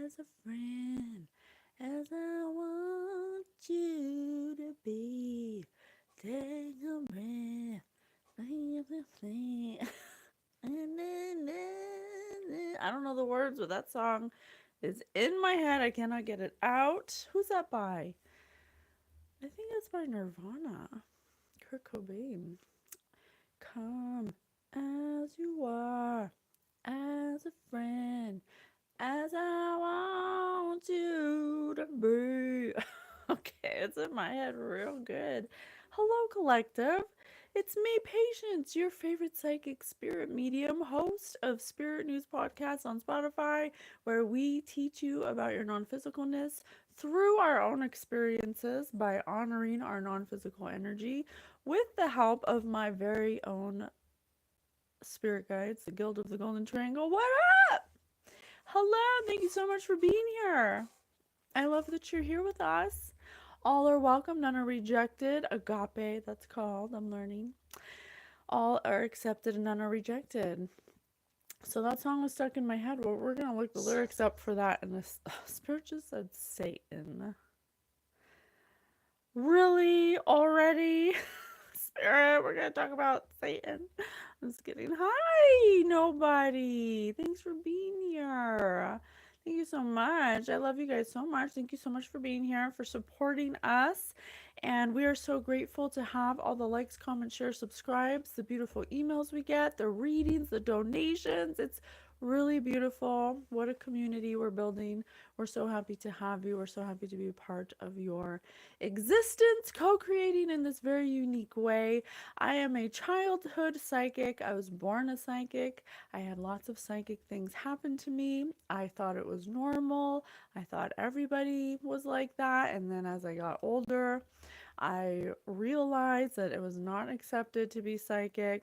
as a friend as I want you to be. Take a breath. I don't know the words, but that song is in my head. I cannot get it out. Who's that by? I think it's by Nirvana. Kurt Cobain. Come as you are, as a friend, as I want you to be. Okay, it's in my head real good. Hello, collective. It's me, Patience, your favorite psychic spirit medium, host of Spirit News Podcasts on Spotify, where we teach you about your non physicalness through our own experiences by honoring our non physical energy with the help of my very own spirit guides, the Guild of the Golden Triangle. What up? Hello, thank you so much for being here. I love that you're here with us. All are welcome, none are rejected. Agape, that's called. I'm learning. All are accepted and none are rejected. So that song was stuck in my head. Well, we're going to look the lyrics up for that. And this spirit just said Satan. Really? Already? Spirit, we're going to talk about Satan. I'm just kidding. Hi, nobody. Thanks for being here. Thank you so much. I love you guys so much. Thank you so much for being here, for supporting us. And we are so grateful to have all the likes, comments, shares, subscribes, the beautiful emails we get, the readings, the donations. It's really beautiful. What a community we're building. We're so happy to have you. We're so happy to be a part of your existence, co-creating in this very unique way. I am a childhood psychic. I was born a psychic. I had lots of psychic things happen to me. I thought it was normal. I thought everybody was like that. And then as I got older, I realized that it was not accepted to be psychic.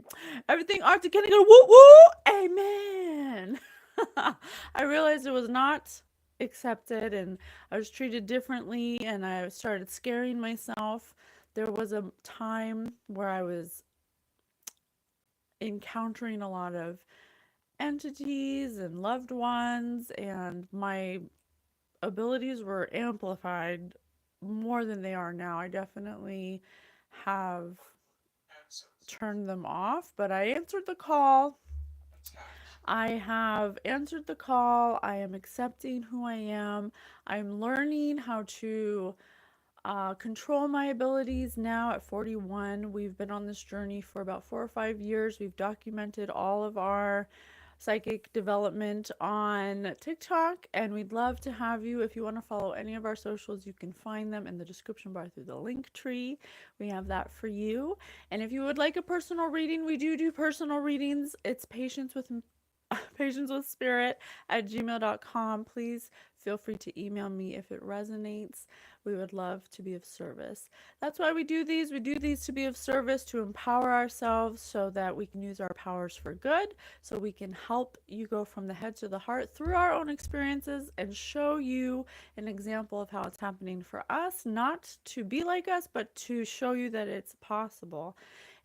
Everything Arctic can go woo woo. Amen. I realized it was not accepted and I was treated differently and I started scaring myself. There was a time where I was encountering a lot of entities and loved ones, and my abilities were amplified more than they are now. I definitely have turned them off, but I answered the call. I have answered the call. I am accepting who I am. I'm learning how to control my abilities now at 41. We've been on this journey for about 4 or 5 years. We've documented all of our psychic development on TikTok, and we'd love to have you. If you want to follow any of our socials, you can find them in the description bar through the link tree. We have that for you. And if you would like a personal reading, we do personal readings. It's patience with spirit@gmail.com. Please feel free to email me if it resonates. We would love to be of service. That's why we do these. We do these to be of service, to empower ourselves so that we can use our powers for good, so we can help you go from the head to the heart through our own experiences and show you an example of how it's happening for us, not to be like us, but to show you that it's possible.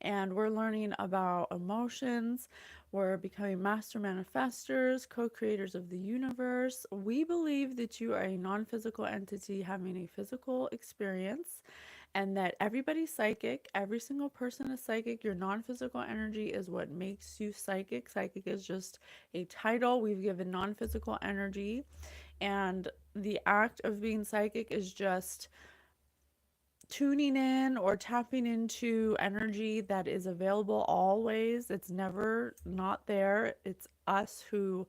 And we're learning about emotions. We're becoming master manifestors, co-creators of the universe. We believe that you are a non-physical entity having a physical experience, and that everybody's psychic. Every single person is psychic. Your non-physical energy is what makes you psychic. Psychic is just a title we've given non-physical energy, and the act of being psychic is just tuning in or tapping into energy that is available always. It's never not there. It's us who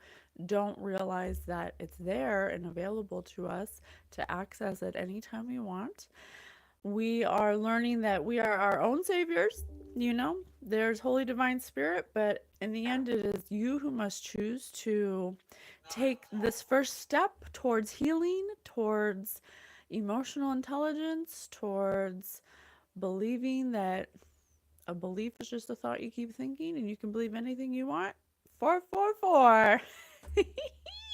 don't realize that it's there and available to us to access at any time we want. We are learning that we are our own saviors. There's Holy Divine Spirit, but in the end, it is you who must choose to take this first step towards healing, towards emotional intelligence, towards believing that a belief is just a thought you keep thinking and you can believe anything you want. 444.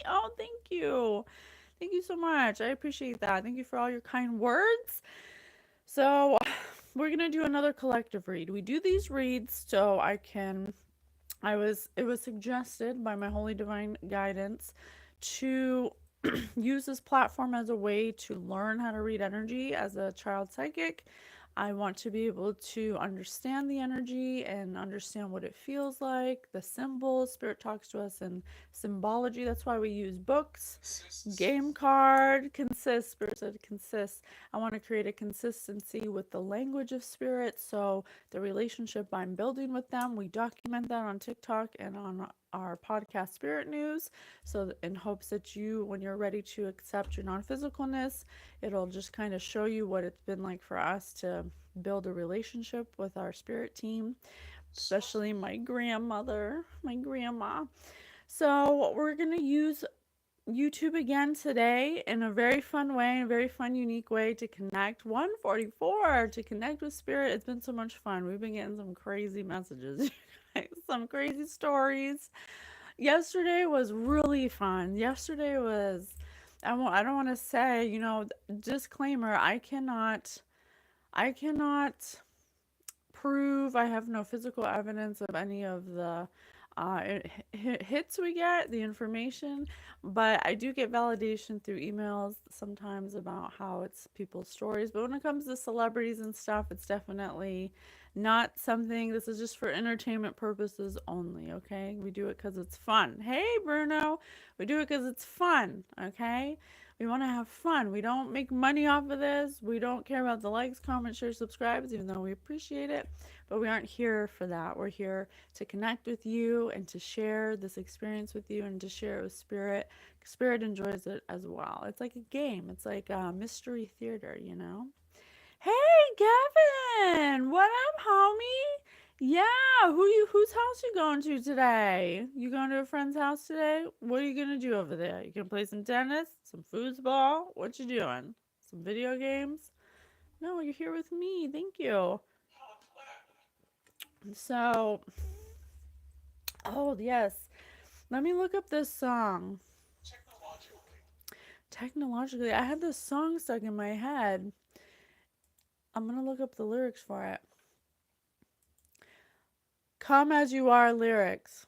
Oh, thank you. Thank you so much. I appreciate that. Thank you for all your kind words. So, we're going to do another collective read. We do these reads so it was suggested by my holy divine guidance to use this platform as a way to learn how to read energy as a child psychic. I want to be able to understand the energy and understand what it feels like, the symbols. Spirit talks to us in symbology. That's why we use books. Game card consists. Spirit said consists. I want to create a consistency with the language of spirit. So the relationship I'm building with them, we document that on TikTok and on our podcast Spirit News. So in hopes that you, when you're ready to accept your non-physicalness, it'll just kind of show you what it's been like for us to build a relationship with our spirit team, especially my grandmother, my grandma. So we're going to use YouTube again today in a very fun way, a very fun, unique way to connect. 144 to connect with spirit. It's been so much fun. We've been getting some crazy messages, some crazy stories. Yesterday was really fun. Yesterday was, I don't want to say, disclaimer, I cannot prove, I have no physical evidence of any of the hits we get, the information, but I do get validation through emails sometimes about how it's people's stories. But when it comes to celebrities and stuff, it's definitely not something, this is just for entertainment purposes only, okay? We do it because it's fun. Hey, Bruno, we do it because it's fun, okay? We want to have fun. We don't make money off of this. We don't care about the likes, comments, shares, subscribes, even though we appreciate it. But we aren't here for that. We're here to connect with you and to share this experience with you and to share it with Spirit. Spirit enjoys it as well. It's like a game. It's like a mystery theater, you know? Hey, Gavin! What up, homie? Yeah, whose house you going to today? You going to a friend's house today? What are you gonna do over there? You gonna play some tennis? Some foosball? What you doing? Some video games? No, you're here with me. Thank you. So, oh yes. Let me look up this song. Technologically, I had this song stuck in my head. I'm gonna look up the lyrics for it. Come as you are lyrics.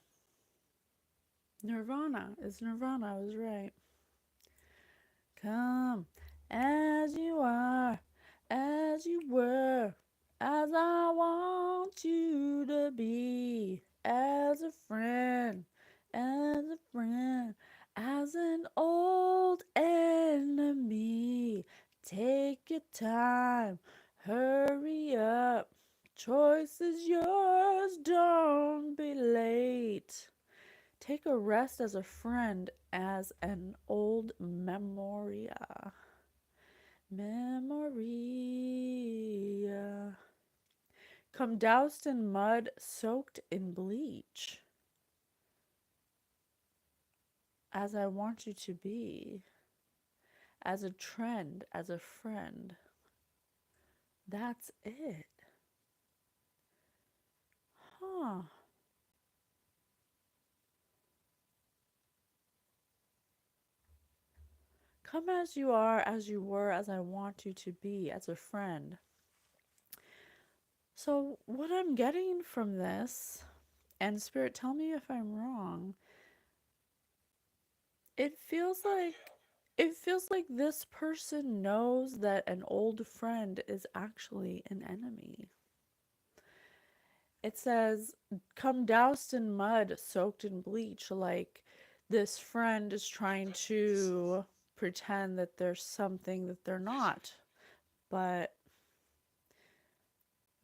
Nirvana. It's Nirvana. I was right. Come as you are, as you were, as I want you to be, as a friend, as a friend, as an old enemy. Take your time, hurry up. Choice is yours, don't be late. Take a rest as a friend, as an old memoria. Memoria. Come doused in mud, soaked in bleach. As I want you to be. As a trend, as a friend. That's it. Huh. Come as you are, as you were, as I want you to be, as a friend. So, what I'm getting from this, and Spirit, tell me if I'm wrong, it feels like this person knows that an old friend is actually an enemy. It says, come doused in mud, soaked in bleach, like this friend is trying to pretend that there's something that they're not. But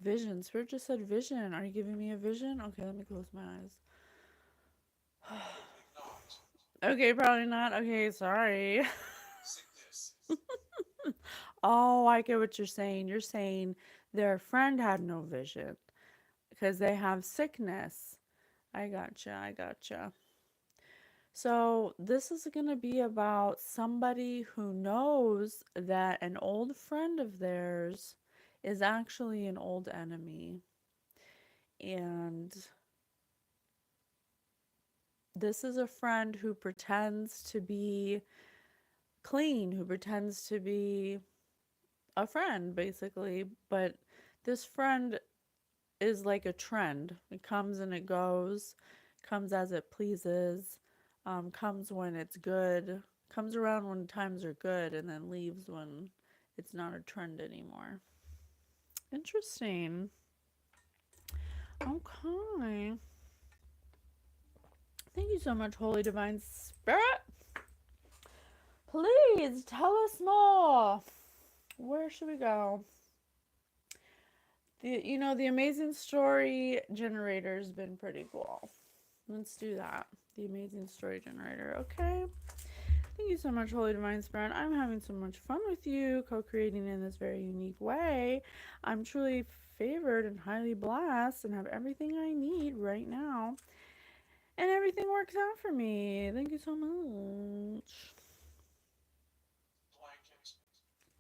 vision, Spirit just said vision. Are you giving me a vision? Okay, let me close my eyes. Okay, probably not. Okay, sorry. Oh, I get what you're saying. You're saying their friend had no vision because they have sickness. I gotcha. So this is going to be about somebody who knows that an old friend of theirs is actually an old enemy. And this is a friend who pretends to be clean, who pretends to be a friend, basically. But this friend is like a trend. It comes and it goes, comes as it pleases, comes when it's good, Comes around when times are good and then leaves when it's not a trend anymore. Interesting. Okay. Thank you so much, Holy Divine Spirit. Please tell us more. Where should we go? The amazing story generator has been pretty cool. Let's do that. The amazing story generator. Okay. Thank you so much, Holy Divine Spirit. I'm having so much fun with you, co-creating in this very unique way. I'm truly favored and highly blessed and have everything I need right now. And everything works out for me. Thank you so much.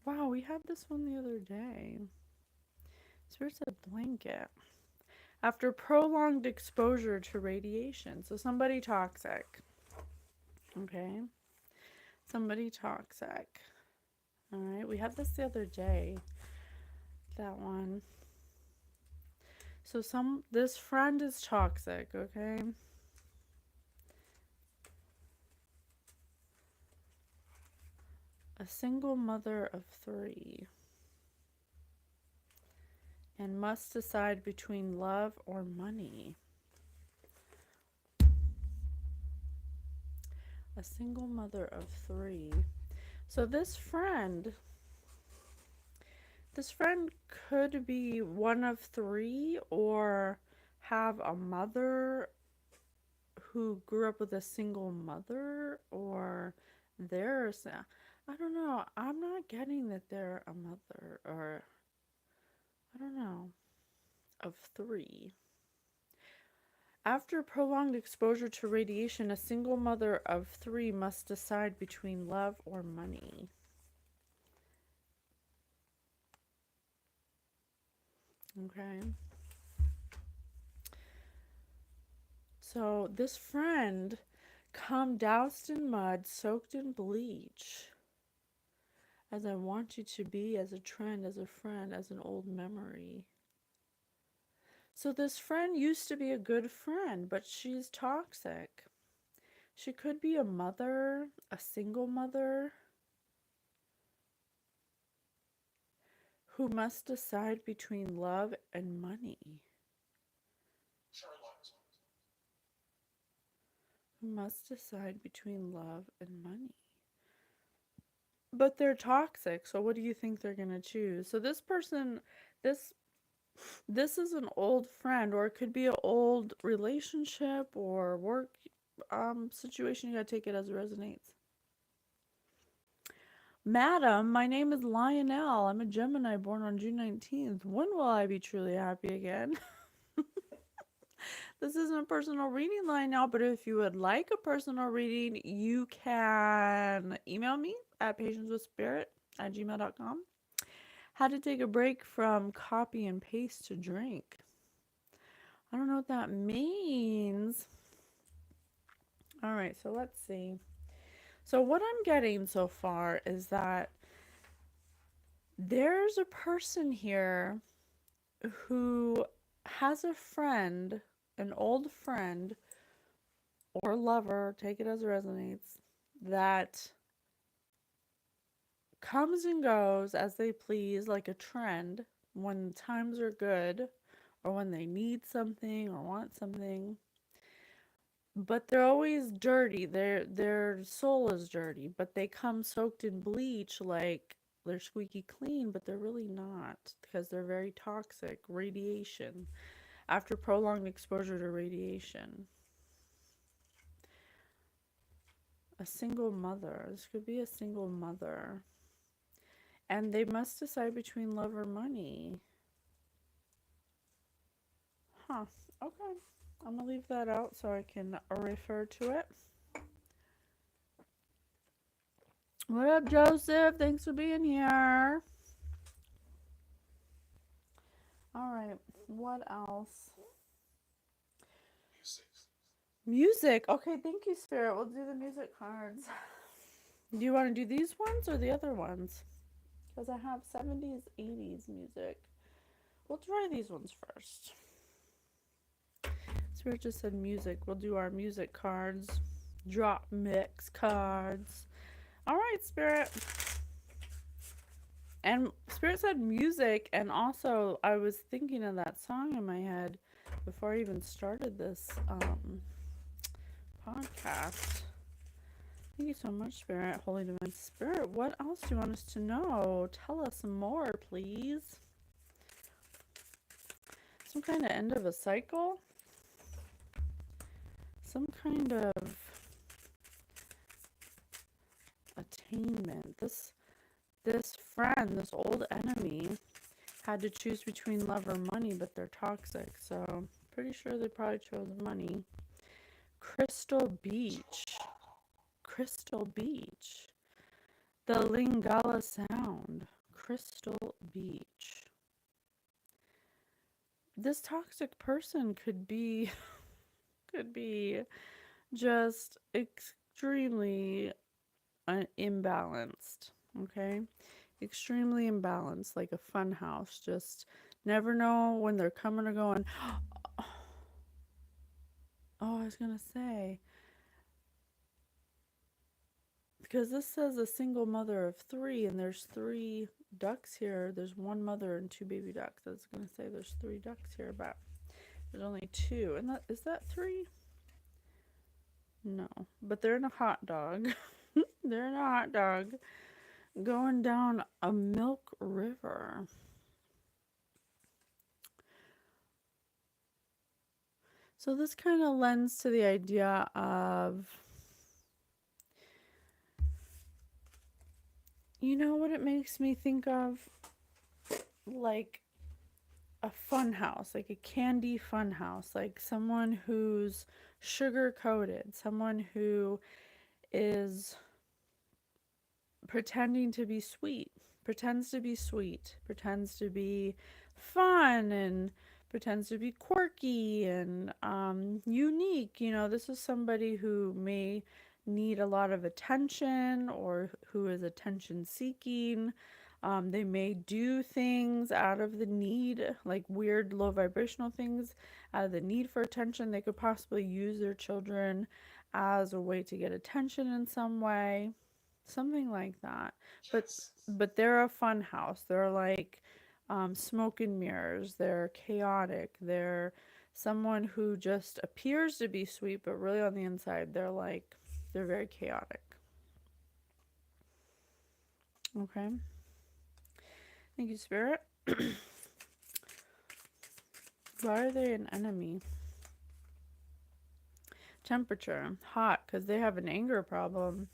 Wow, we had this one the other day. Spirit said blanket. After prolonged exposure to radiation. So somebody toxic. Okay. Somebody toxic. Alright, we had this the other day. That one. So this friend is toxic, okay? A single mother of 3. And must decide between love or money. A single mother of 3. So this friend could be one of 3 or have a mother who grew up with a single mother, or I don't know. I'm not getting that they're a mother, or I don't know, of 3. After prolonged exposure to radiation, a single mother of 3 must decide between love or money. Okay. So this friend come doused in mud, soaked in bleach, as I want you to be, as a trend, as a friend, as an old memory. So this friend used to be a good friend, but she's toxic. She could be a mother, a single mother, who must decide between love and money. Who must decide between love and money. But they're toxic, so what do you think they're going to choose? So this person, this is an old friend, or it could be an old relationship or work situation. You got to take it as it resonates. Madam, my name is Lionel. I'm a Gemini born on June 19th. When will I be truly happy again? This isn't a personal reading, Lionel, but if you would like a personal reading, you can email me at patiencewithspirit@gmail.com. How to take a break from copy and paste to drink. I don't know what that means. All right, so let's see. So what I'm getting so far is that there's a person here who has a friend, an old friend or lover, take it as it resonates, that comes and goes as they please, like a trend, when times are good or when they need something or want something. But they're always dirty. Their soul is dirty, but they come soaked in bleach, like they're squeaky clean, but they're really not, because they're very toxic. Radiation. After prolonged exposure to radiation. A single mother. This could be a single mother. And they must decide between love or money. Huh. Okay. I'm going to leave that out so I can refer to it. What up, Joseph? Thanks for being here. All right. What else? Music. Okay, thank you, Spirit. We'll do the music cards. Do you want to do these ones or the other ones? Because I have 70s, 80s music. We'll try these ones first. Spirit just said music. We'll do our music cards. Drop mix cards. All right, Spirit. And Spirit said music, and also I was thinking of that song in my head before I even started this podcast. Thank you so much, Spirit, Holy Divine Spirit. What else do you want us to know? Tell us more, please. Some kind of end of a cycle? Some kind of attainment. This friend, this old enemy, had to choose between love or money, but they're toxic, so pretty sure they probably chose money. Crystal Beach. Crystal Beach. The Lingala Sound. Crystal Beach. This toxic person could be just extremely imbalanced, okay? Extremely imbalanced, like a fun house. Just never know when they're coming or going. Oh, I was gonna say, because this says a single mother of 3, and there's 3 ducks here. There's 1 mother and 2 baby ducks. I was gonna say there's 3 ducks here, but there's only 2. And is that 3? No, but they're in a hot dog. They're in a hot dog going down a milk river. So this kind of lends to the idea of, you know what it makes me think of? Like a fun house, like a candy fun house, like someone who's sugar coated, someone who is pretending to be sweet, pretends to be sweet, pretends to be fun, and pretends to be quirky and unique. You know, this is somebody who may need a lot of attention or who is attention seeking. They may do things out of the need, like weird low vibrational things, out of the need for attention. They could possibly use their children as a way to get attention in some way, something like that. But they're a fun house. They're like smoke and mirrors. They're chaotic. They're someone who just appears to be sweet, but really on the inside, they're very chaotic. Okay. Thank you, Spirit. Why are they an enemy? Temperature, hot, because they have an anger problem.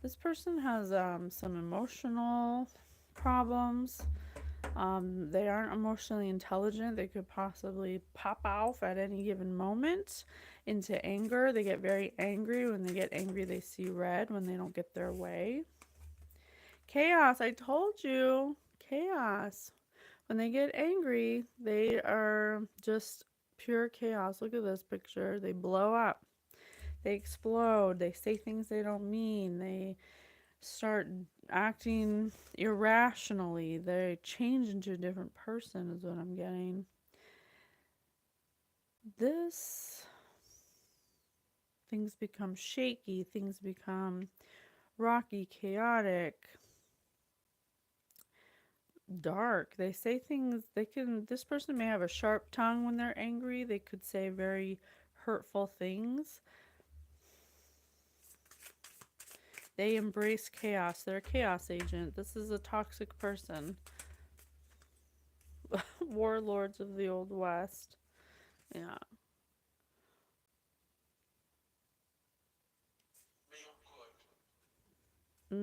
This person has some emotional problems. They aren't emotionally intelligent. They could possibly pop off at any given moment into anger. They get very angry. When they get angry, they see red when they don't get their way. Chaos, I told you. Chaos. When they get angry, they are just pure chaos. Look at this picture. They blow up. They explode. They say things they don't mean. They start acting irrationally. They change into a different person is what I'm getting. Things become shaky. Things become rocky, chaotic, dark. They say things, this person may have a sharp tongue when they're angry. They could say very hurtful things. They embrace chaos. They're a chaos agent. This is a toxic person. Warlords of the Old West. Yeah. Let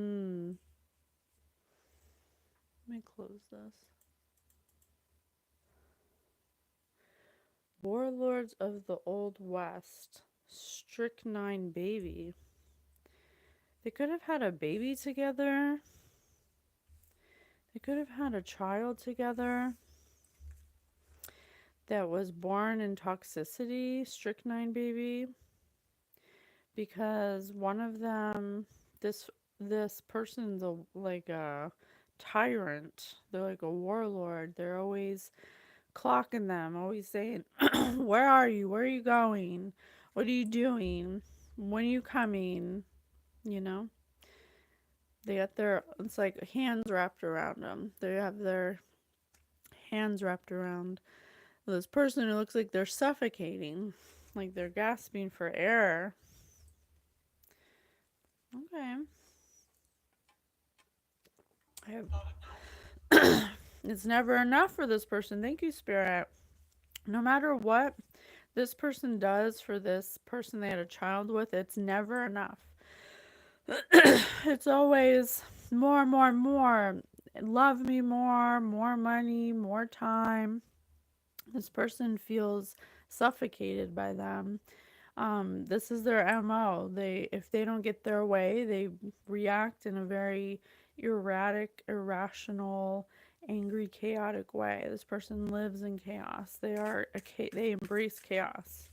me close this. Warlords of the Old West. Strychnine baby. They could have had a baby together. They could have had a child together that was born in toxicity, strychnine baby, because one of them, this person's like a tyrant. They're like a warlord. They're always clocking them, always saying, where are you? Where are you going? What are you doing? When are you coming? You know? They got their, it's like hands wrapped around them. They have their hands wrapped around this person who looks like they're suffocating, like they're gasping for air. Okay. It's never enough for this person. Thank you, Spirit. No matter what this person does for this person they had a child with, it's never enough. It's always more, more, more. Love me more, more money, more time. This person feels suffocated by them. This is their MO. If they don't get their way, they react in a very erratic, irrational, angry, chaotic way. This person lives in chaos. They embrace chaos.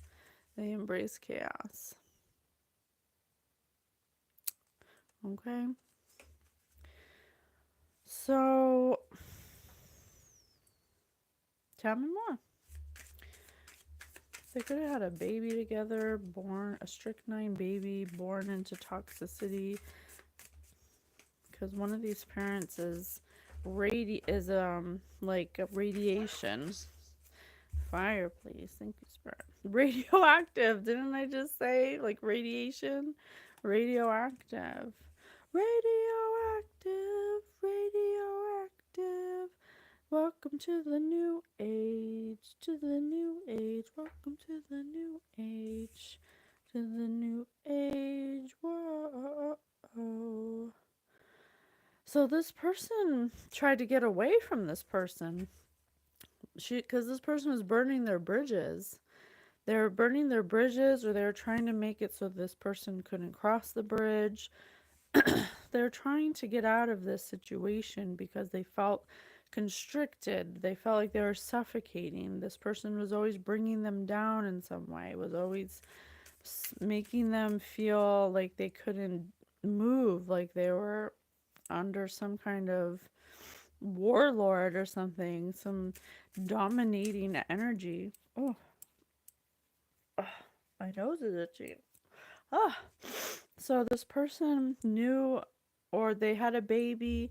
They embrace chaos. Okay. So, tell me more. They could have had a baby together, a strychnine baby, born into toxicity. Because one of these parents is like a radiation. Fire, please. Thank you, Spirit. Radioactive. Didn't I just say like radiation? Radioactive. Radioactive. Radioactive. Welcome to the new age. To the new age. Welcome to the new age. To the new age. Whoa. So this person tried to get away from this person. Because this person was burning their bridges. They were burning their bridges, or they were trying to make it so this person couldn't cross the bridge. They're trying to get out of this situation because they felt constricted. They felt like they were suffocating. This person was always bringing them down in some way, was always making them feel like they couldn't move, like they were under some kind of warlord or something, some dominating energy. Oh, my nose is itchy. Ah, so this person knew, or they had a baby.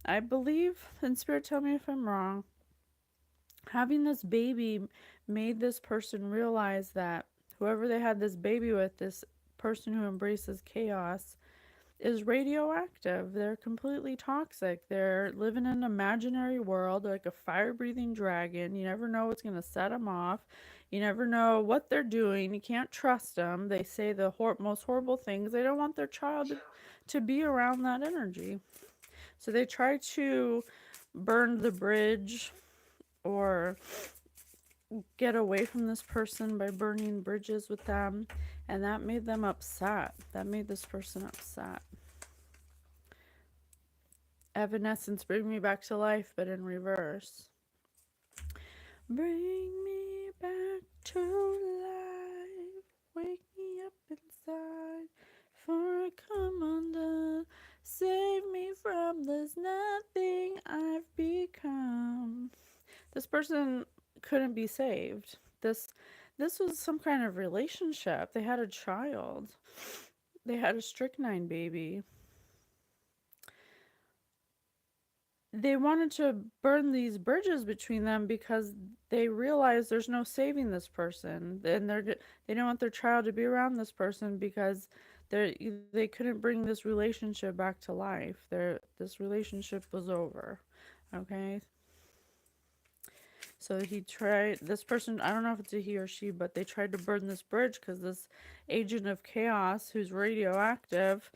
I believe, and Spirit, tell me if I'm wrong, having this baby made this person realize that whoever they had this baby with, this person who embraces chaos, is radioactive. They're completely toxic. They're living in an imaginary world, like a fire-breathing dragon. You never know what's going to set them off. You never know what they're doing. You can't trust them. They say the most horrible things. They don't want their child to be around that energy. So they try to burn the bridge or get away from this person by burning bridges with them. And that made them upset. That made this person upset. Evanescence, bring me back to life, but in reverse. Bring me back to life. Wake me up inside. For I come undone. Save me from this nothing I've become. This person couldn't be saved. This was some kind of relationship. They had a child. They had a strychnine baby. They wanted to burn these bridges between them because they realized there's no saving this person, and they don't want their child to be around this person because they couldn't bring this relationship back to life. This relationship was over. Okay. So this person, I don't know if it's a he or she, but they tried to burn this bridge because this agent of chaos who's radioactive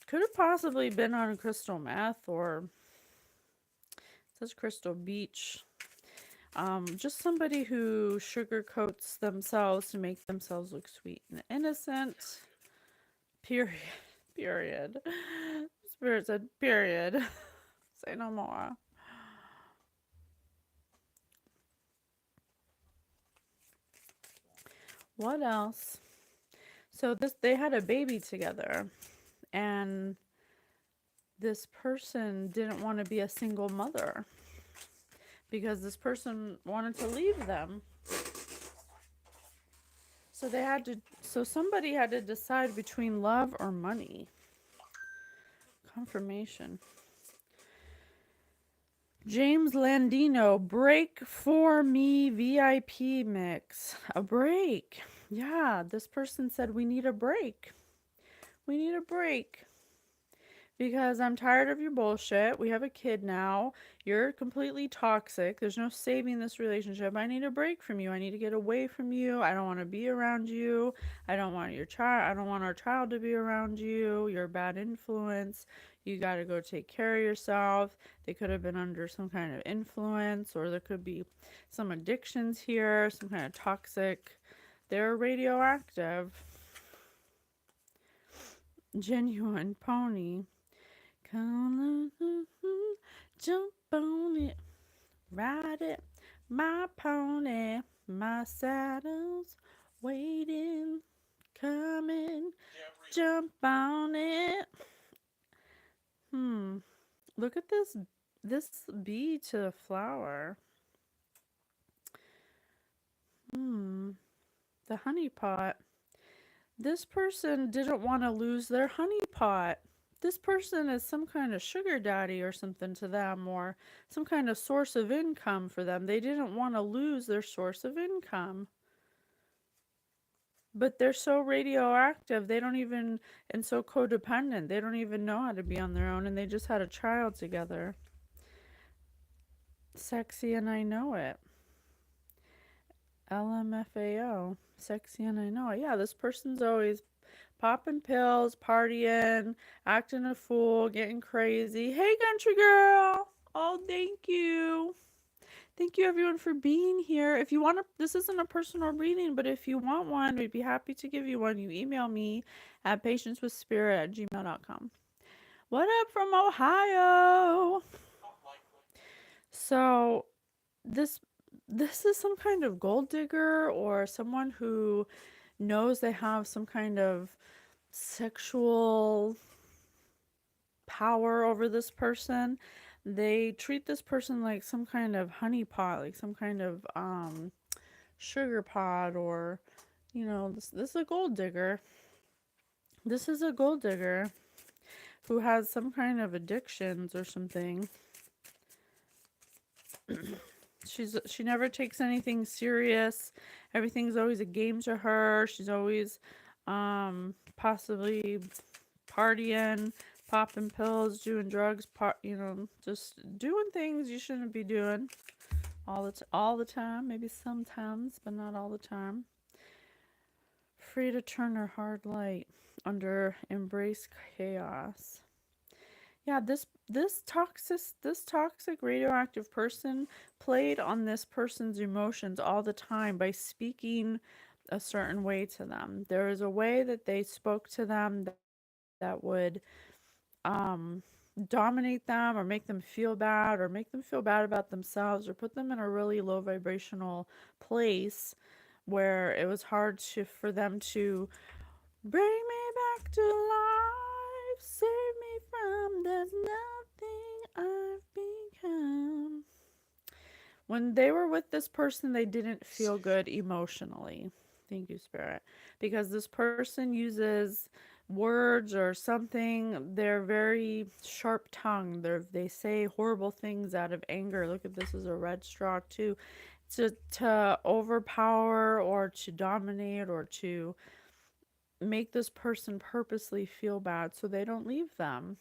could have possibly been on crystal meth, or it says crystal beach. Just somebody who sugarcoats themselves to make themselves look sweet and innocent. Period. Period. Spirit said period. Say no more. What else? So they had a baby together, and this person didn't want to be a single mother because this person wanted to leave them. So somebody had to decide between love or money. Confirmation. James Landino, break for me VIP mix. A break. Yeah, this person said we need a break. We need a break. Because I'm tired of your bullshit. We have a kid now. You're completely toxic. There's no saving this relationship. I need a break from you. I need to get away from you. I don't want to be around you. I don't want your child. I don't want our child to be around you. You're a bad influence. You got to go take care of yourself. They could have been under some kind of influence, or there could be some addictions here, some kind of toxic. They're radioactive. Genuine pony. Come on, jump on it, ride it, my pony, my saddle's waiting, coming, jump on it. Look at this bee to the flower. The honey pot. This person didn't want to lose their honey pot. This person is some kind of sugar daddy or something to them, or some kind of source of income for them. They didn't want to lose their source of income. But they're so radioactive, they don't even, and so codependent, they don't even know how to be on their own, and they just had a child together. Sexy and I know it. LMFAO. Sexy and I know it. Yeah, this person's always popping pills, partying, acting a fool, getting crazy. Hey, country girl. Oh, thank you. Thank you, everyone, for being here. If you want to, this isn't a personal reading, but if you want one, we'd be happy to give you one. You email me at patiencewithspirit@gmail.com. What up from Ohio? So, this is some kind of gold digger or someone who knows they have some kind of sexual power over this person. They treat this person like some kind of honey pot, like some kind of sugar pot, or this is a gold digger. This is a gold digger who has some kind of addictions or something. She never takes anything serious. Everything's always a game to her. She's always possibly partying, popping pills, doing drugs, just doing things you shouldn't be doing all the time. Maybe sometimes, but not all the time. Free to turn her hard light under embrace chaos. Yeah, this toxic radioactive person played on this person's emotions all the time by speaking a certain way to them. There is a way that they spoke to them that would dominate them, or make them feel bad, or make them feel bad about themselves, or put them in a really low vibrational place where it was hard for them to bring me back to life, save me from there's nothing I've become. When they were with this person, they didn't feel good emotionally. Thank you, Spirit. Because this person uses words or something. They're very sharp-tongued. They say horrible things out of anger. Look at this as a red straw too. To overpower or to dominate or to make this person purposely feel bad so they don't leave them.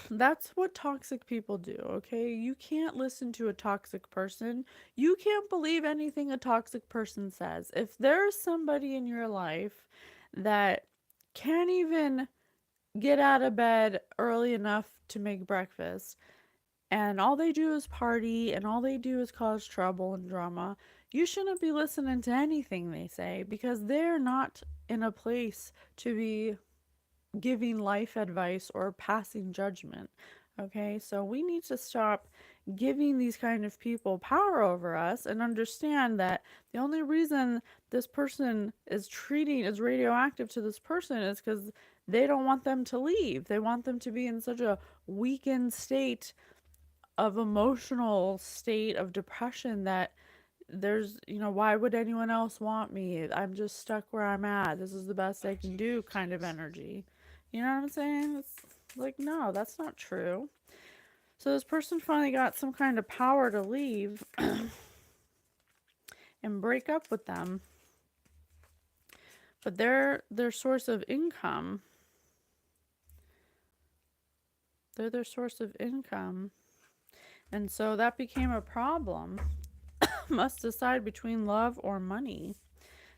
That's what toxic people do, okay? You can't listen to a toxic person. You can't believe anything a toxic person says. If there's somebody in your life that can't even get out of bed early enough to make breakfast, and all they do is party, and all they do is cause trouble and drama, you shouldn't be listening to anything they say, because they're not in a place to be giving life advice or passing judgment. Okay, so we need to stop giving these kind of people power over us and understand that the only reason this person is radioactive to this person is because they don't want them to leave. They want them to be in such a weakened state of emotional state of depression that there's, why would anyone else want me? I'm just stuck where I'm at. This is the best I can do kind of energy. You know what I'm saying? It's like, no, that's not true. So this person finally got some kind of power to leave and break up with them. But their source of income, they're their source of income. And so that became a problem. Must decide between love or money.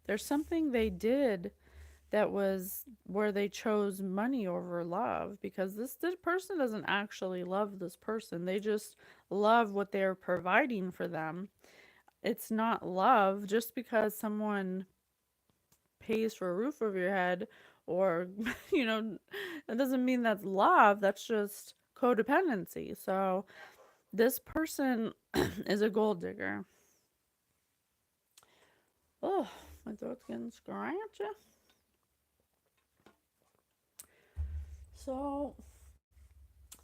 There's something they did that was where they chose money over love, because this person doesn't actually love this person. They just love what they're providing for them. It's not love. Just because someone pays for a roof over your head, or you know, it doesn't mean that's love. That's just codependency. So this person is a gold digger. Oh, my throat's getting scratchy. So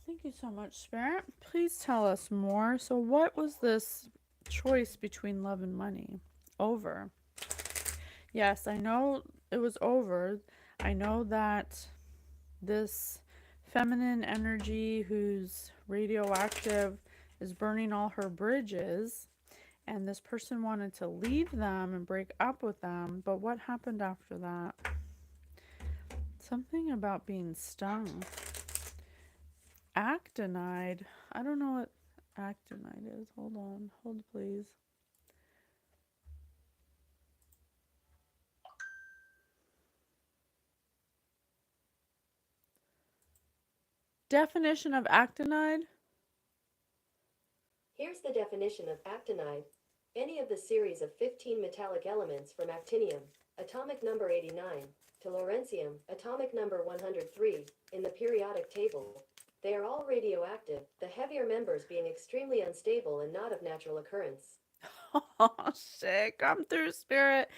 thank you so much, Spirit. Please tell us more. So what was this choice between love and money over? Yes, I know it was over. I know that this feminine energy who's radioactive is burning all her bridges, and this person wanted to leave them and break up with them. But what happened after that? Something about being stung. Actinide. I don't know what actinide is. Hold on. Hold please. Definition of actinide? Here's the definition of actinide. Any of the series of 15 metallic elements from actinium, atomic number 89, to lawrencium, atomic number 103, in the periodic table. They are all radioactive, the heavier members being extremely unstable and not of natural occurrence. Oh, shit. Come through, Spirit.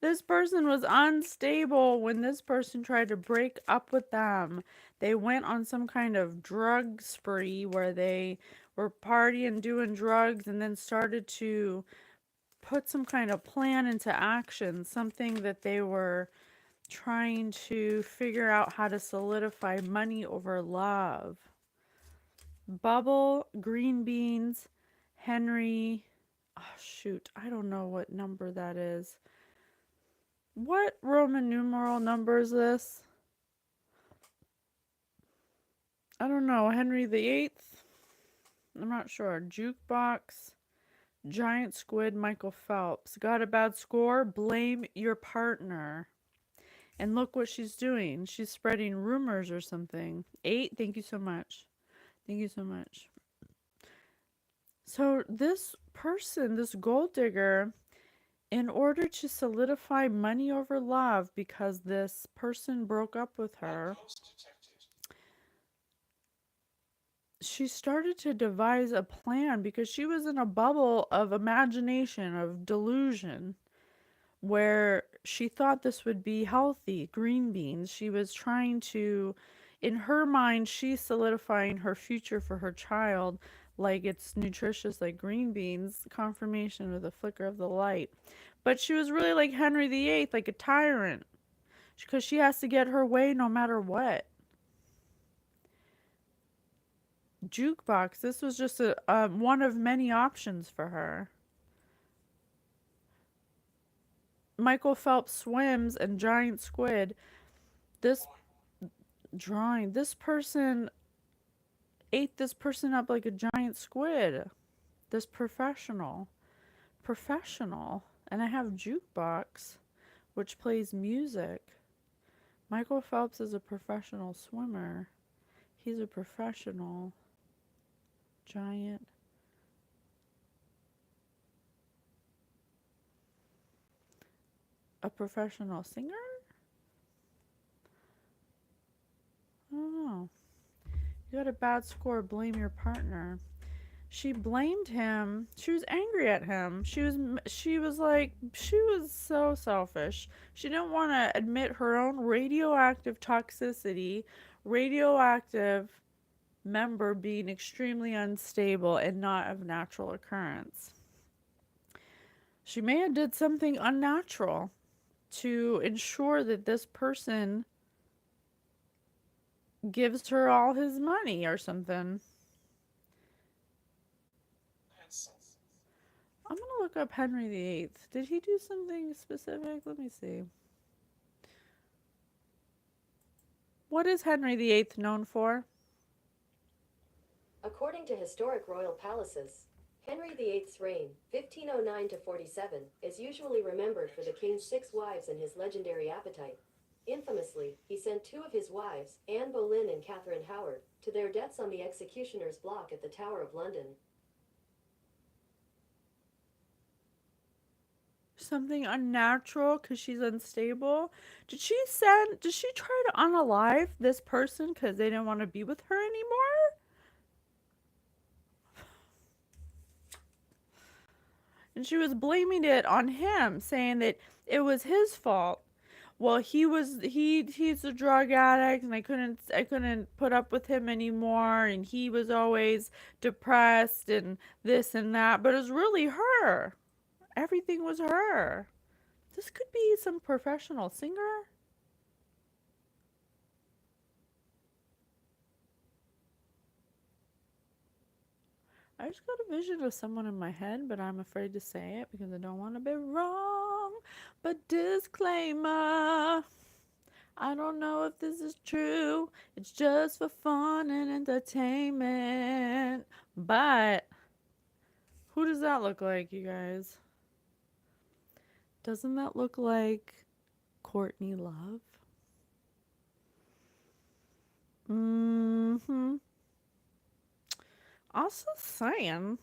This person was unstable when this person tried to break up with them. They went on some kind of drug spree where they were partying, doing drugs, and then started to put some kind of plan into action, something that they were trying to figure out how to solidify money over love. Bubble, green beans, Henry. Oh, shoot. I don't know what number that is. What Roman numeral number is this? I don't know. Henry the Eighth? I'm not sure. Jukebox. Giant squid, Michael Phelps. Got a bad score? Blame your partner. And look what she's doing. She's spreading rumors or something. 8, thank you so much. Thank you so much. So this person, this gold digger, in order to solidify money over love, because this person broke up with her, she started to devise a plan because she was in a bubble of imagination, of delusion, where she thought this would be healthy. Green beans. She was trying to, in her mind, she's solidifying her future for her child like it's nutritious, like green beans. Confirmation with a flicker of the light. But she was really like Henry VIII, like a tyrant, because she has to get her way no matter what. Jukebox. This was just a one of many options for her. Michael Phelps swims and giant squid. This drawing, this person ate this person up like a giant squid. This professional. And I have jukebox, which plays music. Michael Phelps is a professional swimmer. He's a professional giant. A professional singer? I don't know. You got a bad score, blame your partner. She blamed him. She was angry at him. She was like, she was so selfish. She didn't want to admit her own radioactive toxicity, radioactive member being extremely unstable and not of natural occurrence. She may have did something unnatural to ensure that this person gives her all his money or something. I'm gonna look up Henry VIII. Did he do something specific? Let me see. What is Henry VIII known for? According to historic royal palaces, Henry VIII's reign, 1509 to 47, is usually remembered for the king's 6 wives and his legendary appetite. Infamously, he sent 2 of his wives, Anne Boleyn and Catherine Howard, to their deaths on the executioner's block at the Tower of London. Something unnatural because she's unstable. Did she try to unalive this person because they didn't want to be with her anymore? And she was blaming it on him, saying that it was his fault. Well, he's a drug addict, and I couldn't put up with him anymore, and he was always depressed and this and that, but it was really her. Everything was her. This could be some professional singer. I just got a vision of someone in my head, but I'm afraid to say it because I don't want to be wrong. But disclaimer, I don't know if this is true. It's just for fun and entertainment. But who does that look like, you guys? Doesn't that look like Courtney Love? Mm-hmm. Also saying.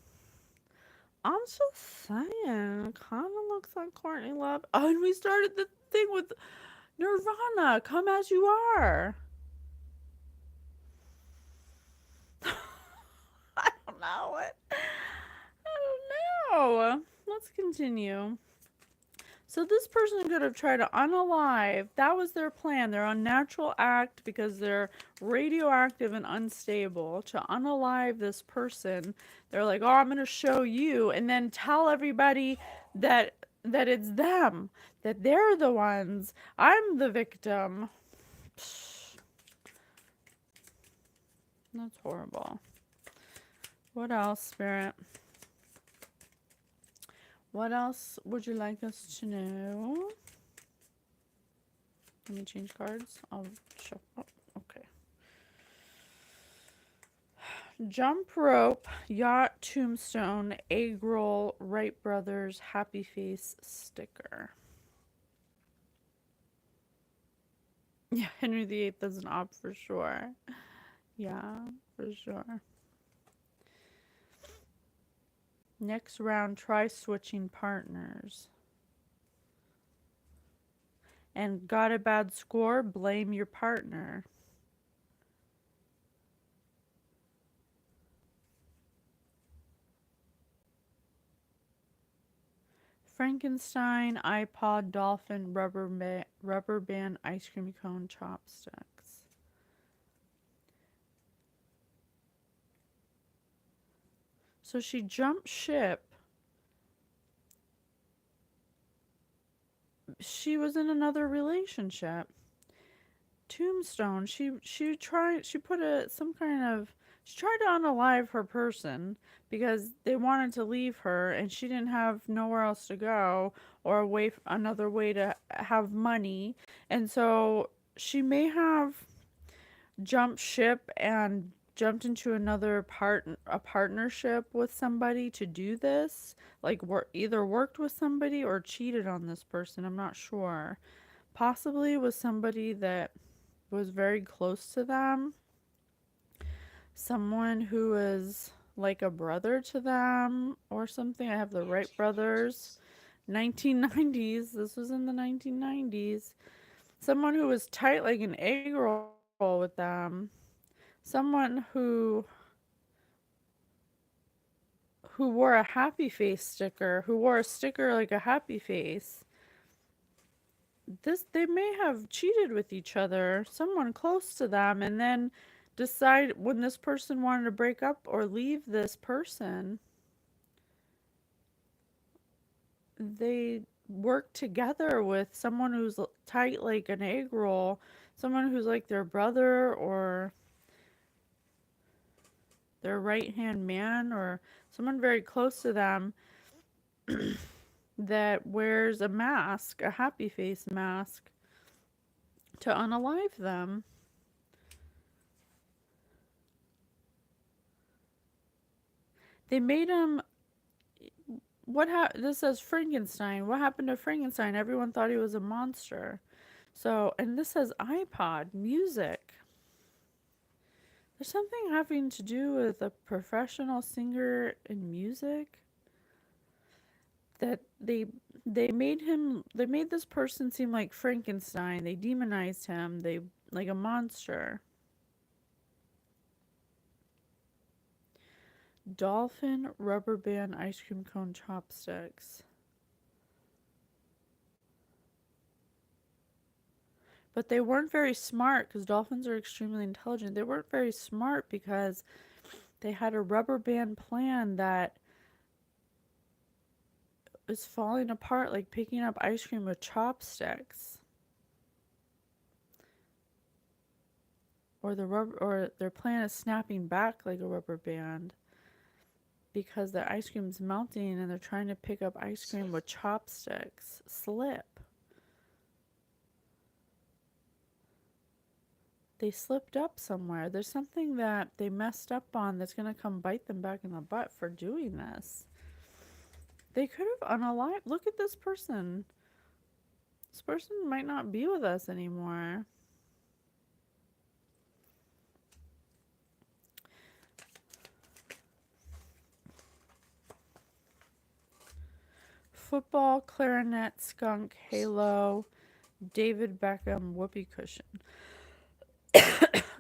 I'm just saying, it kind of looks like Courtney Love. Oh, and we started the thing with Nirvana, Come As You Are. I don't know. I don't know. Let's continue. So this person could have tried to unalive. That was their plan. Their unnatural act, because they're radioactive and unstable, to unalive this person. They're like, oh, I'm going to show you, and then tell everybody that it's them, that they're the ones. I'm the victim. Psh, that's horrible. What else, Spirit? What else would you like us to know? Let me change cards. I'll show. Oh, okay. Jump rope, yacht, tombstone, egg roll, Wright brothers, happy face sticker. Yeah, Henry VIII is an op for sure. Yeah, for sure. Next round, try switching partners. And got a bad score, blame your partner. Frankenstein, iPod, dolphin, rubber band, ice cream cone, chopsticks. So she jumped ship. She was in another relationship. Tombstone, she tried to unalive her person because they wanted to leave her and she didn't have nowhere else to go or another way to have money, and so she may have jumped ship and jumped into a partnership with somebody to do this, like either worked with somebody or cheated on this person. I'm not sure. Possibly with somebody that was very close to them, someone who is like a brother to them or something. I have the Wright brothers. 1990s. This was in the 1990s. Someone who was tight like an egg roll with them. Someone who wore a happy face sticker, who wore a sticker like a happy face. They may have cheated with each other, someone close to them, and then decide when this person wanted to break up or leave this person, they worked together with someone who's tight like an egg roll, someone who's like their brother or their right-hand man or someone very close to them that wears a mask, a happy face mask, to unalive them. They made him. This says Frankenstein. What happened to Frankenstein? Everyone thought he was a monster. So, and this says iPod, music. There's something having to do with a professional singer in music that they made this person seem like Frankenstein. They demonized him. They like a monster. Dolphin rubber band ice cream cone chopsticks. But they weren't very smart because dolphins are extremely intelligent. They weren't very smart because they had a rubber band plan that is falling apart like picking up ice cream with chopsticks. Or their plan is snapping back like a rubber band because the ice cream's melting and they're trying to pick up ice cream with chopsticks. Slip. They slipped up somewhere. There's something that they messed up on that's going to come bite them back in the butt for doing this. They could have unalived. Look at this person. This person might not be with us anymore. Football, clarinet, skunk, halo, David Beckham, whoopee cushion.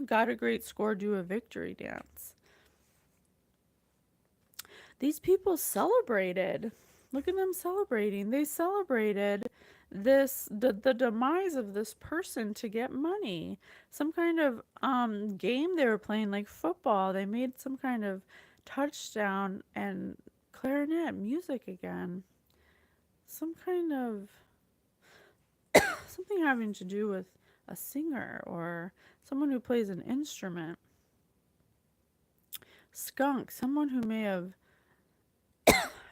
Got a great score, do a victory dance. These people celebrated. Look at them celebrating. They celebrated the demise of this person to get money. Some kind of game they were playing, like football. They made some kind of touchdown and clarinet music again. Some kind of something having to do with a singer or someone who plays an instrument. Skunk, someone who may have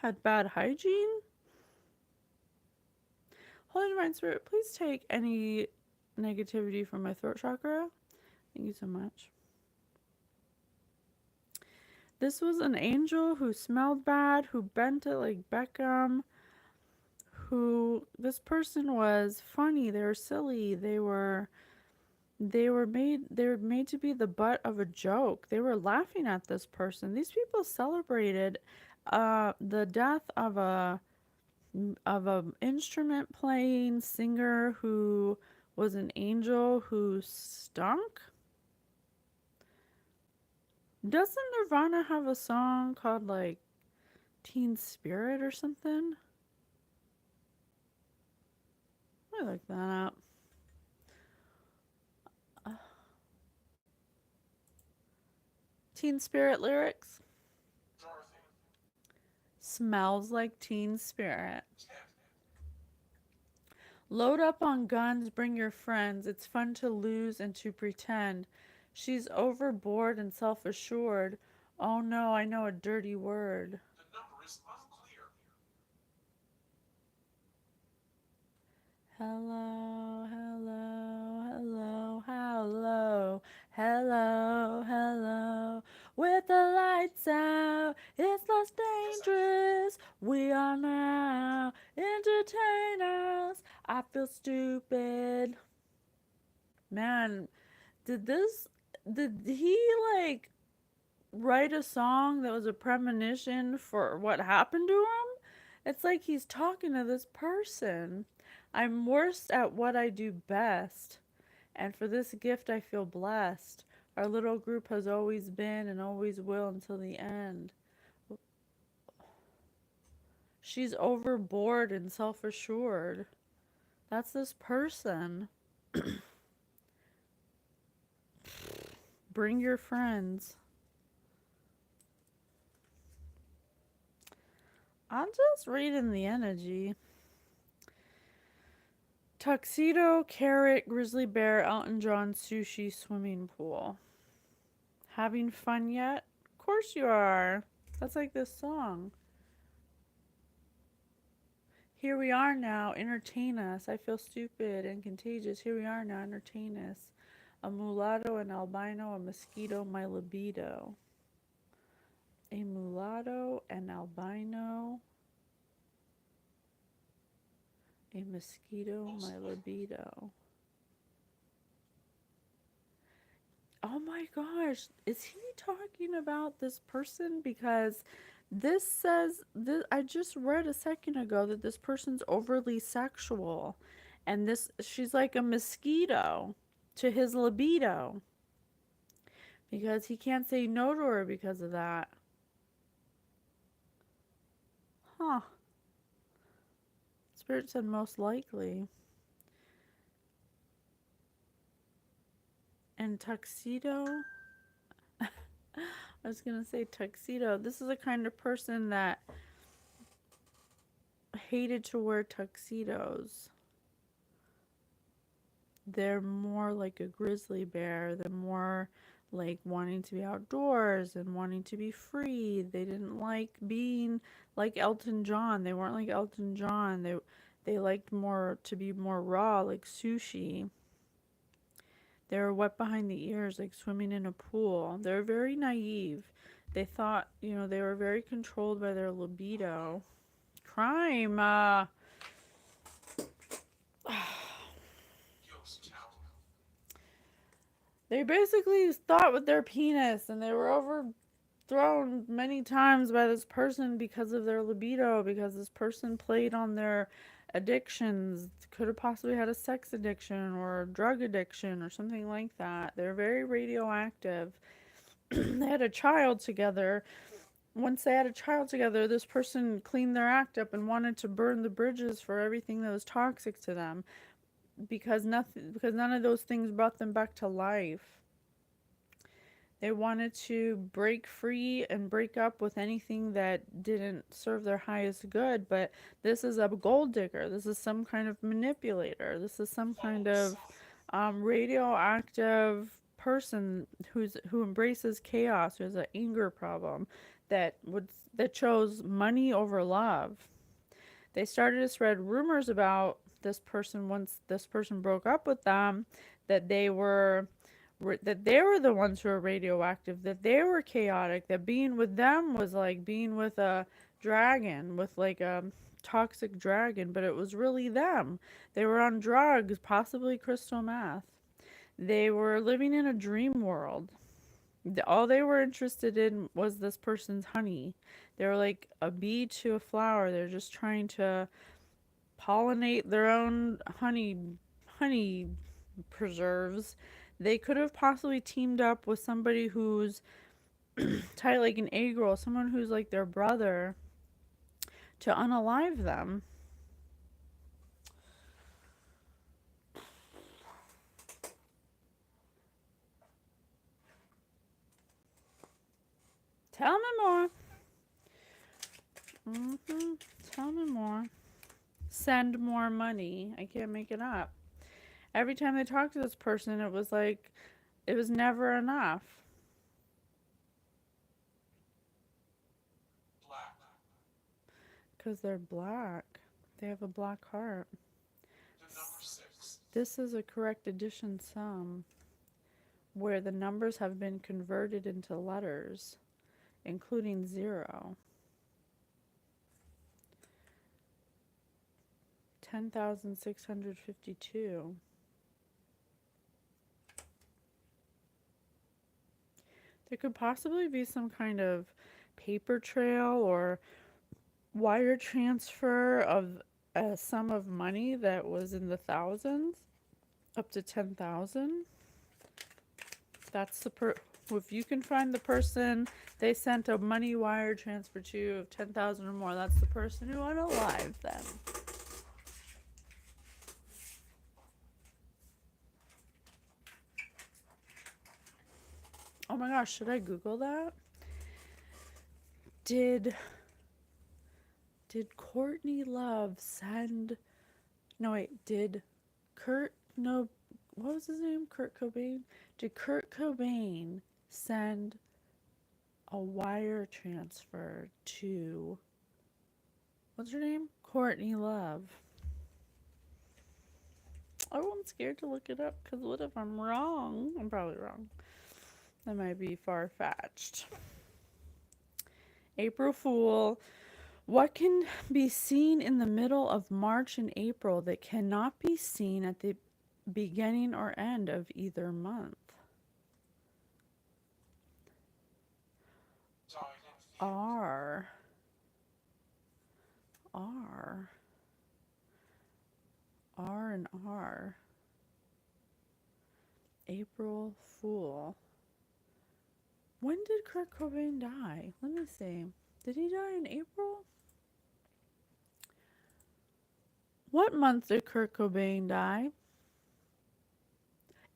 had bad hygiene. Holy Divine Spirit, please take any negativity from my throat chakra. Thank you so much. This was an angel who smelled bad, who bent it like Beckham, this person was funny, they were silly, they were made to be the butt of a joke. They were laughing at this person. These people celebrated the death of a instrument playing singer who was an angel who stunk. Doesn't Nirvana have a song called like Teen Spirit or something? I look that up. Teen Spirit lyrics. Smells like Teen Spirit. Load up on guns, bring your friends. It's fun to lose and to pretend. She's overboard and self-assured. Oh no, I know a dirty word. The number is unclear. Hello, hello, hello, hello, hello, hello. With the lights out, it's less dangerous. We are now entertainers. I feel stupid. Man, did he like write a song that was a premonition for what happened to him? It's like he's talking to this person. I'm worst at what I do best, and for this gift I feel blessed. Our little group has always been and always will until the end. She's overboard and self-assured. That's this person. Bring your friends. I'm just reading the energy. Tuxedo, carrot, grizzly bear, Elton John, sushi, swimming pool. Having fun yet? Of course you are. That's like this song. Here we are now, entertain us. I feel stupid and contagious. Here we are now, entertain us. A mulatto, an albino, a mosquito, my libido. A mulatto, an albino, a mosquito, my libido. Oh my gosh, is he talking about this person? Because this says, I just read a second ago that this person's overly sexual. And she's like a mosquito to his libido. Because he can't say no to her because of that. Huh. Spirit said most likely. And tuxedo. I was going to say tuxedo. This is the kind of person that hated to wear tuxedos. They're more like a grizzly bear. They're more like wanting to be outdoors and wanting to be free. They didn't like being like Elton John. They weren't like Elton John. They liked more to be more raw, like sushi. They were wet behind the ears, like swimming in a pool. They were very naive. They thought, they were very controlled by their libido. Crime. They basically thought with their penis, and they were overthrown many times by this person because of their libido, because this person played on their addictions. Could have possibly had a sex addiction or a drug addiction or something like that. They're very radioactive. They had a child together. Once they had a child together, this person cleaned their act up and wanted to burn the bridges for everything that was toxic to them, because none of those things brought them back to life. They wanted to break free and break up with anything that didn't serve their highest good, but this is a gold digger. This is some kind of manipulator. This is some kind of radioactive person who embraces chaos, who has an anger problem, that chose money over love. They started to spread rumors about this person once this person broke up with them, that they were the ones who were radioactive, that they were chaotic, that being with them was like being with a dragon, with like a toxic dragon, but it was really them. They were on drugs, possibly crystal meth. They were living in a dream world. All they were interested in was this person's honey. They were like a bee to a flower. They're just trying to pollinate their own honey preserves. They could have possibly teamed up with somebody who's tight like an egg roll, someone who's like their brother, to unalive them. Tell me more. Tell me more. Send more money. I can't make it up. Every time they talked to this person, it was like, it was never enough. Black. Because they're black. They have a black heart. The number 6. This is a correct addition sum, where the numbers have been converted into letters, including 0. 10,652. There could possibly be some kind of paper trail or wire transfer of a sum of money that was in the thousands, up to 10,000. That's if you can find the person they sent a money wire transfer to of 10,000 or more, that's the person who unalived them. Oh my gosh, should I Google that? Did Courtney Love send... No, wait, did Kurt, no, what was his name? Kurt Cobain? Did Kurt Cobain send a wire transfer to, what's her name? Courtney Love. Oh, I'm scared to look it up because what if I'm wrong? I'm probably wrong. That might be far-fetched. April Fool. What can be seen in the middle of March and April that cannot be seen at the beginning or end of either month? R. R. R and R. April Fool. When did Kurt Cobain die? Let me see. Did he die in April? What month did Kurt Cobain die?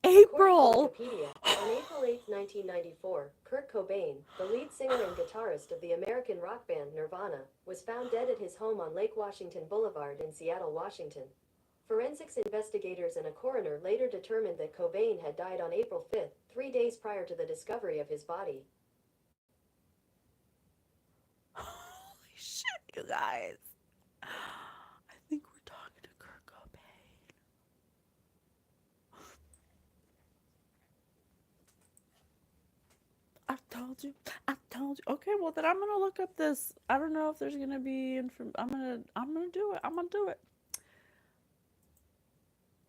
April! Wikipedia, on April 8, 1994, Kurt Cobain, the lead singer and guitarist of the American rock band Nirvana, was found dead at his home on Lake Washington Boulevard in Seattle, Washington. Forensics investigators and a coroner later determined that Cobain had died on April 5, 3 days prior to the discovery of his body. Holy shit, you guys. I think we're talking to Kurt Cobain. I told you. Okay, well then I'm gonna look up this. I don't know if there's gonna be I'm gonna do it.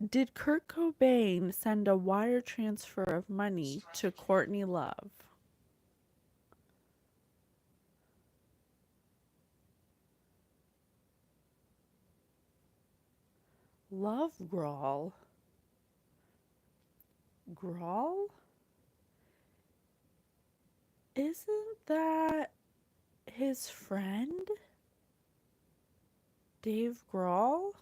Did Kurt Cobain send a wire transfer of money to Courtney Love? Love Grawl? Grawl? Isn't that his friend? Dave Grohl?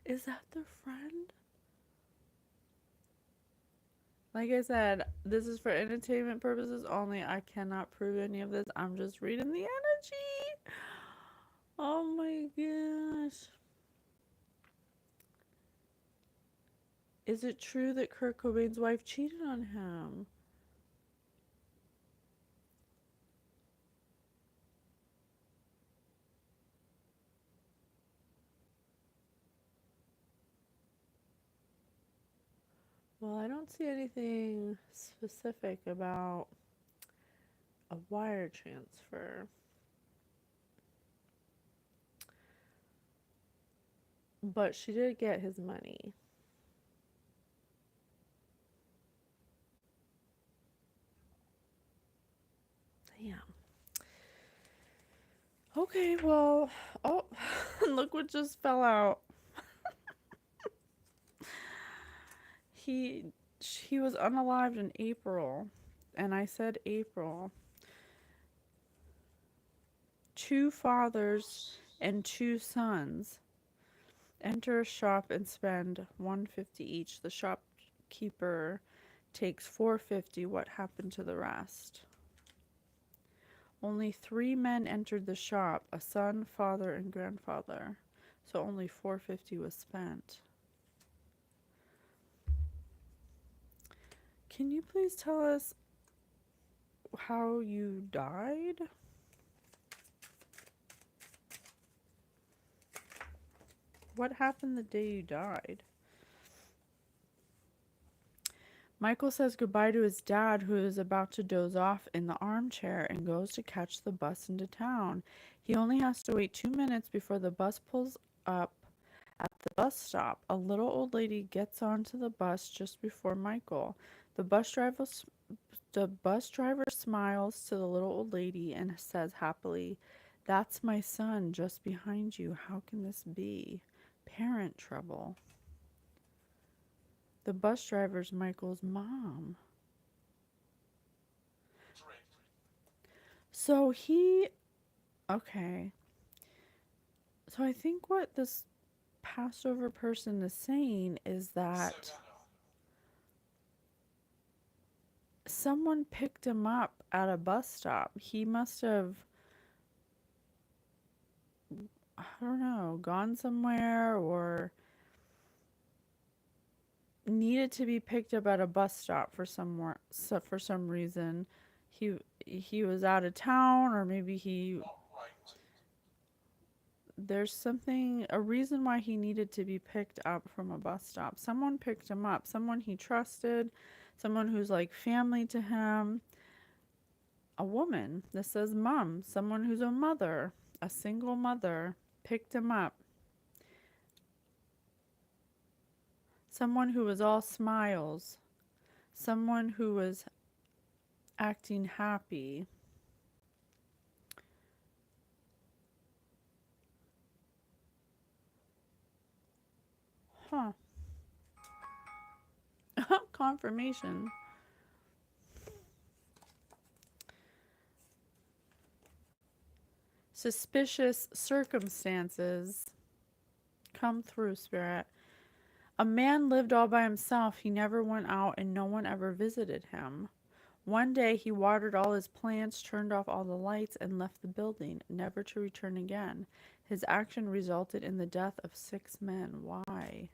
Is that their friend? Like I said, this is for entertainment purposes only. I cannot prove any of this. I'm just reading the energy. Oh my gosh. Is it true that Kurt Cobain's wife cheated on him? Well, I don't see anything specific about a wire transfer. But she did get his money. Damn. Okay, well, oh, look what just fell out. He was unalived in April, and I said April. 2 fathers and 2 sons enter a shop and spend $150 each. The shopkeeper takes $450. What happened to the rest? Only 3 men entered the shop, a son, father, and grandfather. So only $450 was spent. Can you please tell us how you died? What happened the day you died? Michael says goodbye to his dad, who is about to doze off in the armchair, and goes to catch the bus into town. He only has to wait 2 minutes before the bus pulls up at the bus stop. A little old lady gets onto the bus just before Michael. The bus driver smiles to the little old lady and says happily, "That's my son just behind you. How can this be? Parent trouble." The bus driver's Michael's mom. So okay. So I think what this Passover person is saying is that someone picked him up at a bus stop. He must have I don't know, gone somewhere or needed to be picked up at a bus stop for somewhere, so for some reason. He he was out of town, or maybe there's something, a reason why he needed to be picked up from a bus stop. Someone picked him up, someone he trusted, someone who's like family to him. A woman, this says mom, someone who's a mother, a single mother, picked him up. Someone who was all smiles, someone who was acting happy. Huh. Confirmation. Suspicious circumstances. Come through, Spirit. A man lived all by himself. He never went out and no one ever visited him. One day he watered all his plants, turned off all the lights, and left the building, never to return again. His action resulted in the death of 6 men. Why?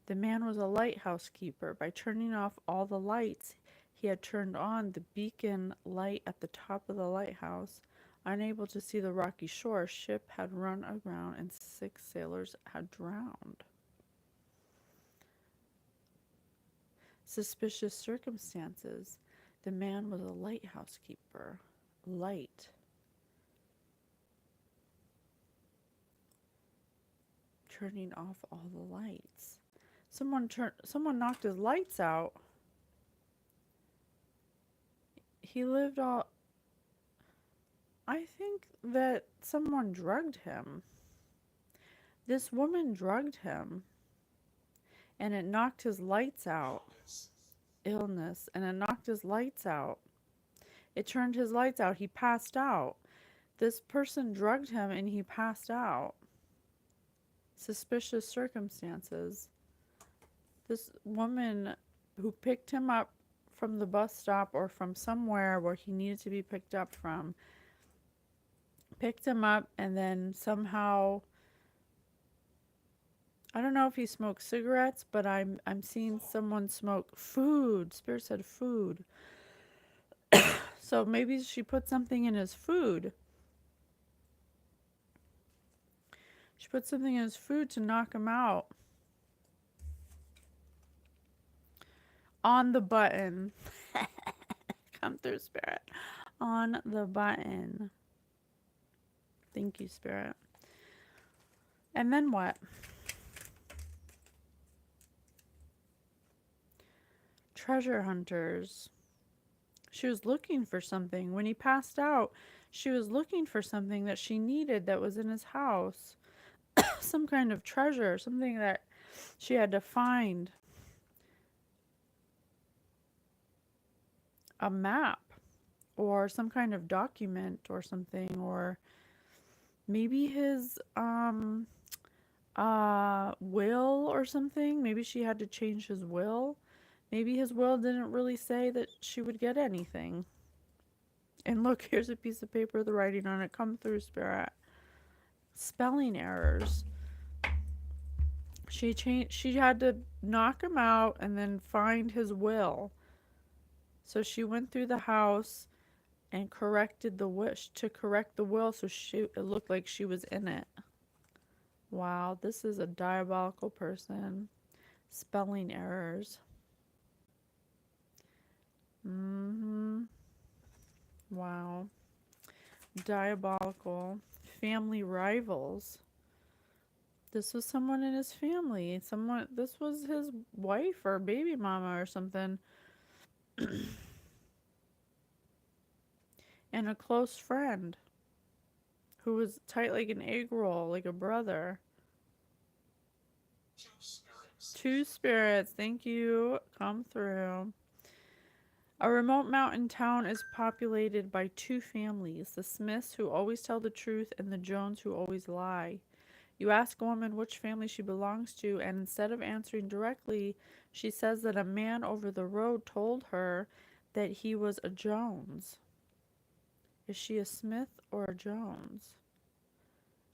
The man was a lighthouse keeper. By turning off all the lights, he had turned on the beacon light at the top of the lighthouse. Unable to see the rocky shore, ship had run aground and 6 sailors had drowned. Suspicious circumstances. The man was a lighthouse keeper. Light. Turning off all the lights. Someone knocked his lights out. He lived all... I think that someone drugged him. This woman drugged him. And it knocked his lights out. Illness. And it knocked his lights out. It turned his lights out. He passed out. This person drugged him and he passed out. Suspicious circumstances. This woman who picked him up from the bus stop or from somewhere where he needed to be picked up from, picked him up and then somehow, I don't know if he smoked cigarettes, but I'm seeing someone smoke food. Spirit said food. So maybe she put something in his food. She put something in his food to knock him out. On the button. Come through, Spirit. On the button. Thank you, Spirit. And then what? Treasure hunters. She was looking for something. When he passed out, she was looking for something that she needed that was in his house. Some kind of treasure, something that she had to find. A map or some kind of document or something, or maybe his will or something. Maybe she had to change his will. Maybe his will didn't really say that she would get anything. And look, here's a piece of paper, the writing on it. Come through, Spirit. Spelling errors. She had to knock him out and then find his will. So she went through the house and corrected the wish to correct the will, so it looked like she was in it. Wow, this is a diabolical person. Spelling errors. Wow. Diabolical. Family rivals. This was someone in his family. This was his wife or baby mama or something. And a close friend who was tight like an egg roll, like a brother. 2 spirits, thank you. Come through. A remote mountain town is populated by 2 families, the Smiths who always tell the truth and the Jones who always lie. You ask a woman which family she belongs to, and instead of answering directly, she says that a man over the road told her that he was a Jones. Is she a Smith or a Jones?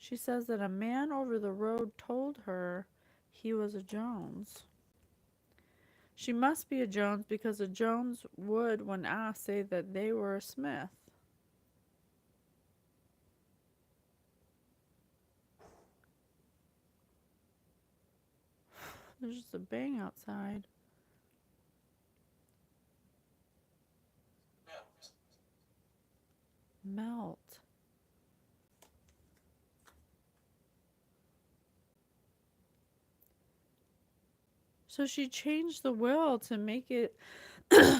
She says that a man over the road told her he was a Jones. She must be a Jones because a Jones would, when asked, say that they were a Smith. There's just a bang outside. Melt. So she changed the will to make it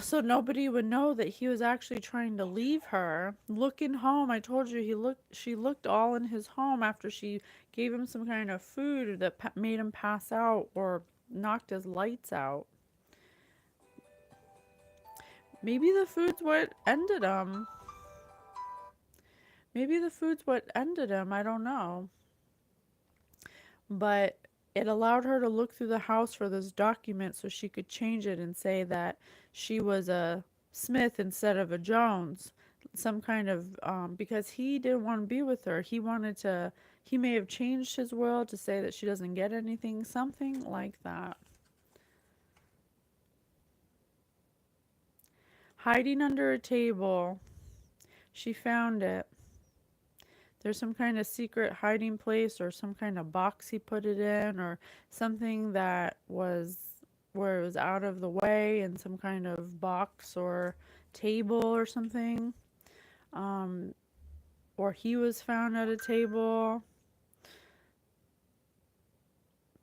so nobody would know that he was actually trying to leave her. Looking home, I told you she looked all in his home after she gave him some kind of food that made him pass out or knocked his lights out. Maybe the food's what ended him. Maybe the food's what ended him. I don't know. But it allowed her to look through the house for this document so she could change it and say that she was a Smith instead of a Jones. Some kind of, because he didn't want to be with her. He may have changed his will to say that she doesn't get anything, something like that. Hiding under a table. She found it. There's some kind of secret hiding place or some kind of box he put it in or something that was where it was out of the way in some kind of box or table or something. Or he was found at a table.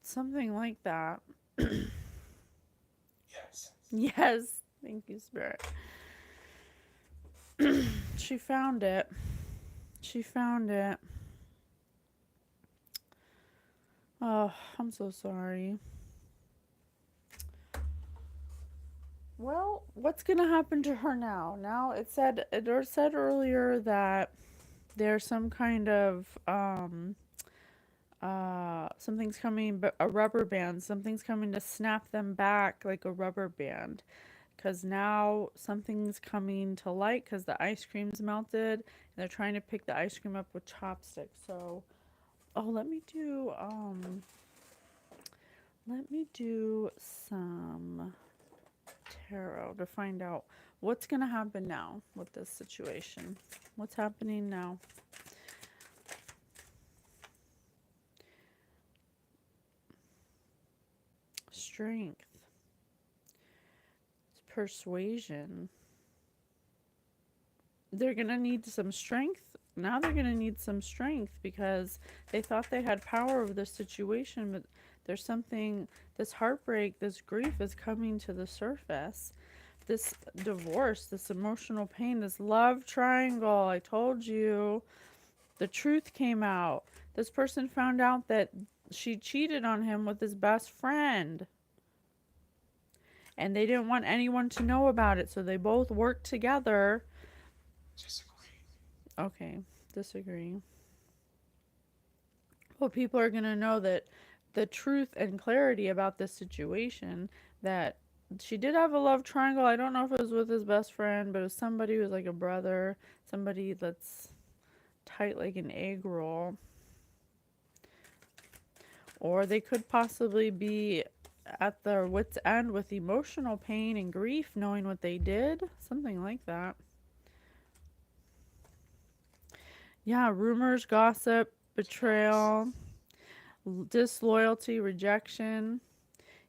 Something like that. Yes. Yes. Thank you, Spirit. She found it. She found it. Oh, I'm so sorry. Well, what's going to happen to her now? Now it said earlier that there's some kind of something's coming, but a rubber band, something's coming to snap them back like a rubber band. Because now something's coming to light because the ice cream's melted and they're trying to pick the ice cream up with chopsticks. So, let me do some tarot to find out what's going to happen now with this situation. What's happening now? Strength. Persuasion. They're going to need some strength. Now they're going to need some strength because they thought they had power over the situation, but there's something, this heartbreak, this grief is coming to the surface. This divorce, this emotional pain, this love triangle. I told you, the truth came out. This person found out that she cheated on him with his best friend. And they didn't want anyone to know about it, so they both worked together. Disagree. Okay, disagree. Well, people are going to know that the truth and clarity about this situation, that she did have a love triangle. I don't know if it was with his best friend, but it was somebody who was like a brother, somebody that's tight like an egg roll. Or they could possibly be at their wits' end with emotional pain and grief, knowing what they did. Something like that. Yeah, rumors, gossip, betrayal, disloyalty, rejection.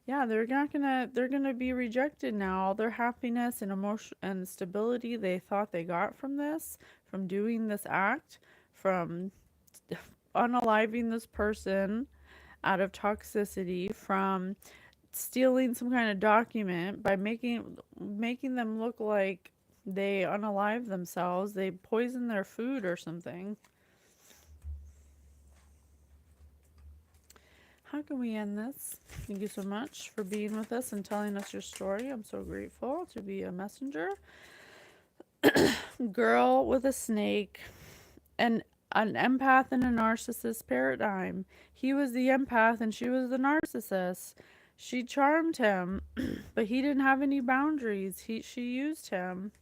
Yeah, they're gonna be rejected now. All their happiness and emotion and stability they thought they got from this, from doing this act, from unaliving this person out of toxicity, from stealing some kind of document by making them look like they unalive themselves. They poison their food or something. How can we end this? Thank you so much for being with us and telling us your story. I'm so grateful to be a messenger. Girl with a snake and an empath and a narcissist paradigm. He was the empath and she was the narcissist. She charmed him, but he didn't have any boundaries. She used him.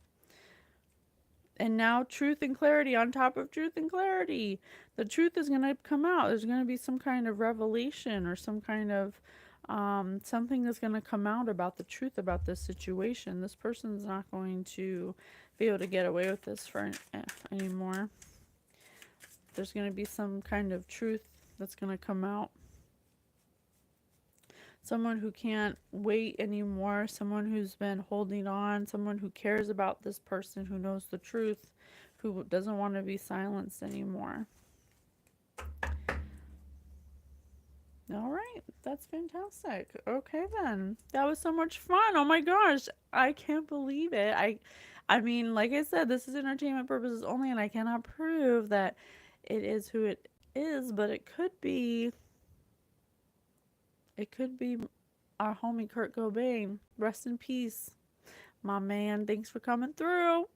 And now truth and clarity on top of truth and clarity. The truth is going to come out. There's going to be some kind of revelation or some kind of something that's going to come out about the truth about this situation. This person's not going to be able to get away with this for anymore. There's going to be some kind of truth that's going to come out. Someone who can't wait anymore, someone who's been holding on, someone who cares about this person, who knows the truth, who doesn't want to be silenced anymore. All right, that's fantastic. Okay then, that was so much fun. Oh my gosh, I can't believe it. I mean, like I said, this is entertainment purposes only, and I cannot prove that it is who it is, but it could be. It could be our homie Kurt Cobain. Rest in peace, my man. Thanks for coming through.